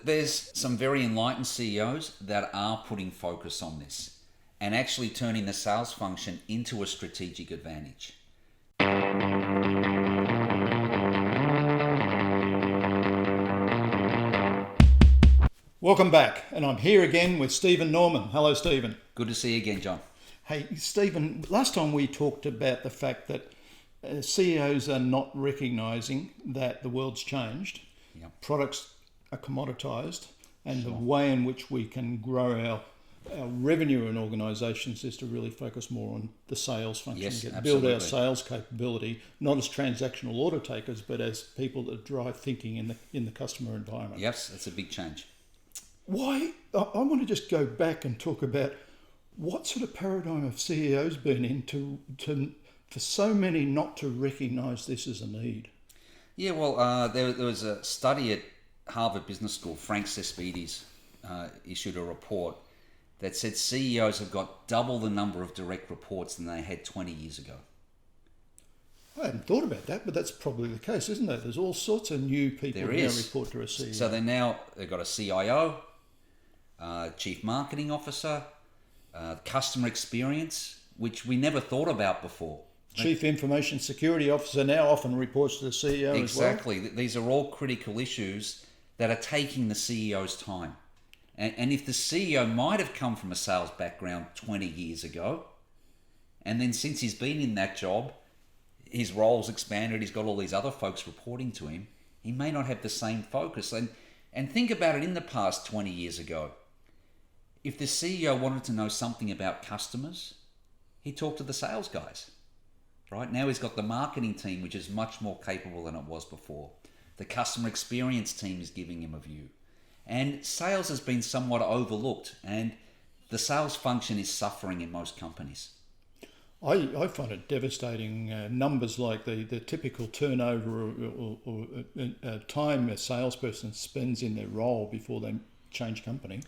There's some very enlightened CEOs that are putting focus on this and actually turning the sales function into a strategic advantage. Welcome back, and I'm here again with Stephen Norman. Hello, Stephen. Good to see you again, John. Hey, Stephen, last time we talked about the fact that CEOs are not recognising that the world's changed, Yep. products are commoditised, and the way in which we can grow our revenue in organisations is to really focus more on the sales function, Yes, build our absolutely. sales capability, not as transactional order takers, but as people that drive thinking in the customer environment. Yes, that's a big change. Why? I want to just go back and talk about what sort of paradigm have CEOs been in for so many not to recognise this as a need. Yeah, well, there was a study at Harvard Business School. Frank Cespedes issued a report that said CEOs have got double the number of direct reports than they had 20 years ago. I hadn't thought about that, but that's probably the case, isn't it? There's all sorts of new people There who now is. report to a CEO. So they've got a CIO, Chief Marketing Officer, customer experience, which we never thought about before. Chief Information Security Officer now often reports to the CEO as well. Exactly. These are all critical issues that are taking the CEO's time. And if the CEO might have come from a sales background 20 years ago, and then since he's been in that job, his role's expanded, he's got all these other folks reporting to him, he may not have the same focus. And think about it in the past 20 years ago. If the CEO wanted to know something about customers, he talked to the sales guys. Right now he's got the marketing team, which is much more capable than it was before. The customer experience team is giving him a view. And sales has been somewhat overlooked, and the sales function is suffering in most companies. I find it devastating. Numbers like the typical turnover or time a salesperson spends in their role before they change company.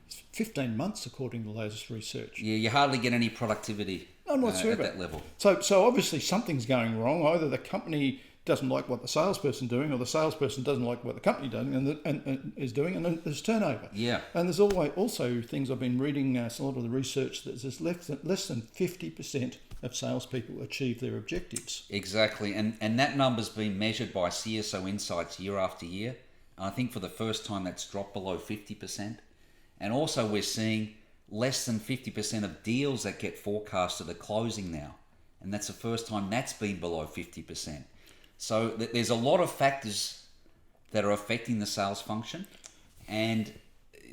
It's 15 months, according to the latest research. Yeah, you hardly get any productivity None at whatsoever. that level. So obviously something's going wrong. Either the company doesn't like what the salesperson doing, or the salesperson doesn't like what the company doing and is doing, and then there's turnover. Yeah. And there's always also things I've been reading. A lot of the research that says less than 50% of salespeople achieve their objectives. Exactly, and that number's been measured by CSO Insights year after year. And I think for the first time that's dropped below 50%. And also we're seeing less than 50% of deals that get forecasted are closing now. And that's the first time that's been below 50%. So there's a lot of factors that are affecting the sales function. And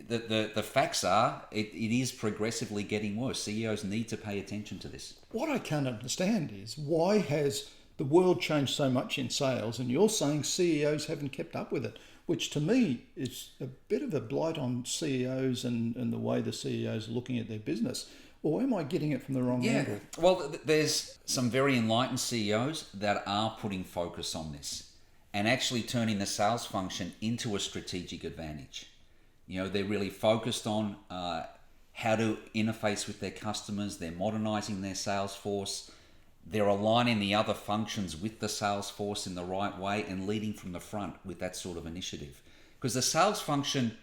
the facts are it is progressively getting worse. CEOs need to pay attention to this. What I can't understand is why has the world changed so much in sales, and you're saying CEOs haven't kept up with it, which to me is a bit of a blight on CEOs and the way the CEOs are looking at their business. Or am I getting it from the wrong angle? Well, there's some very enlightened CEOs that are putting focus on this and actually turning the sales function into a strategic advantage. You know, they're really focused on how to interface with their customers. They're modernizing their sales force. They're aligning the other functions with the sales force in the right way and leading from the front with that sort of initiative. Because the sales function,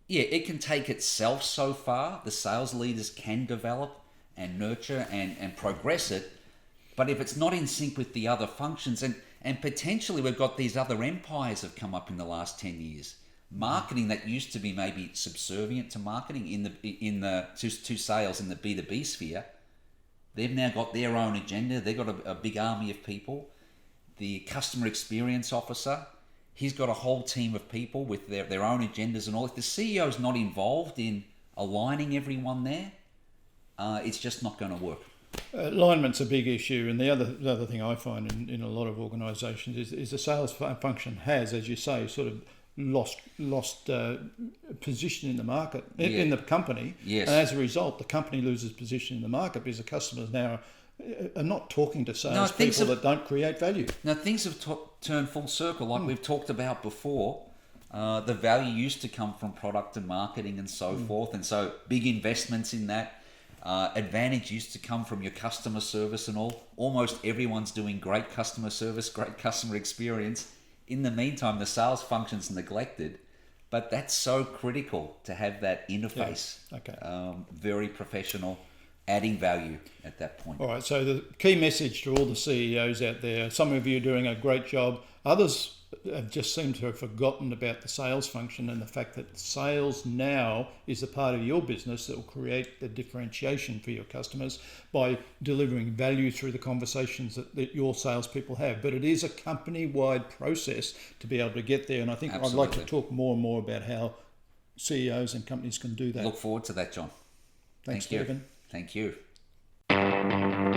yeah, it can take itself so far. The sales leaders can develop and nurture and progress it. But if it's not in sync with the other functions, and potentially we've got these other empires have come up in the last 10 years. Marketing that used to be maybe subservient to marketing to sales in the B2B sphere, they've now got their own agenda. They've got a big army of people. The customer experience officer, he's got a whole team of people with their own agendas and all. If the CEO's not involved in aligning everyone there, it's just not going to work. Alignment's a big issue, and the other thing I find in a lot of organisations is the sales function has, as you say, sort of lost position in the market, in the company. Yes. And as a result, the company loses position in the market because the customers now are not talking to salespeople that don't create value. Now, things have turned full circle, like we've talked about before. The value used to come from product and marketing and so forth, and so big investments in that. Advantage used to come from your customer service and all. Almost everyone's doing great customer service, great customer experience. In the meantime, the sales function's neglected, But that's so critical to have that interface. Yeah. Okay. Very professional, adding value at that point. All right, so the key message to all the CEOs out there, some of you are doing a great job, others have just seemed to have forgotten about the sales function and the fact that sales now is the part of your business that will create the differentiation for your customers by delivering value through the conversations that your salespeople have. But it is a company-wide process to be able to get there, and I think Absolutely. I'd like to talk more and more about how CEOs and companies can do that. Look forward to that, John. Thanks, Thank you. Stephen. Thank you.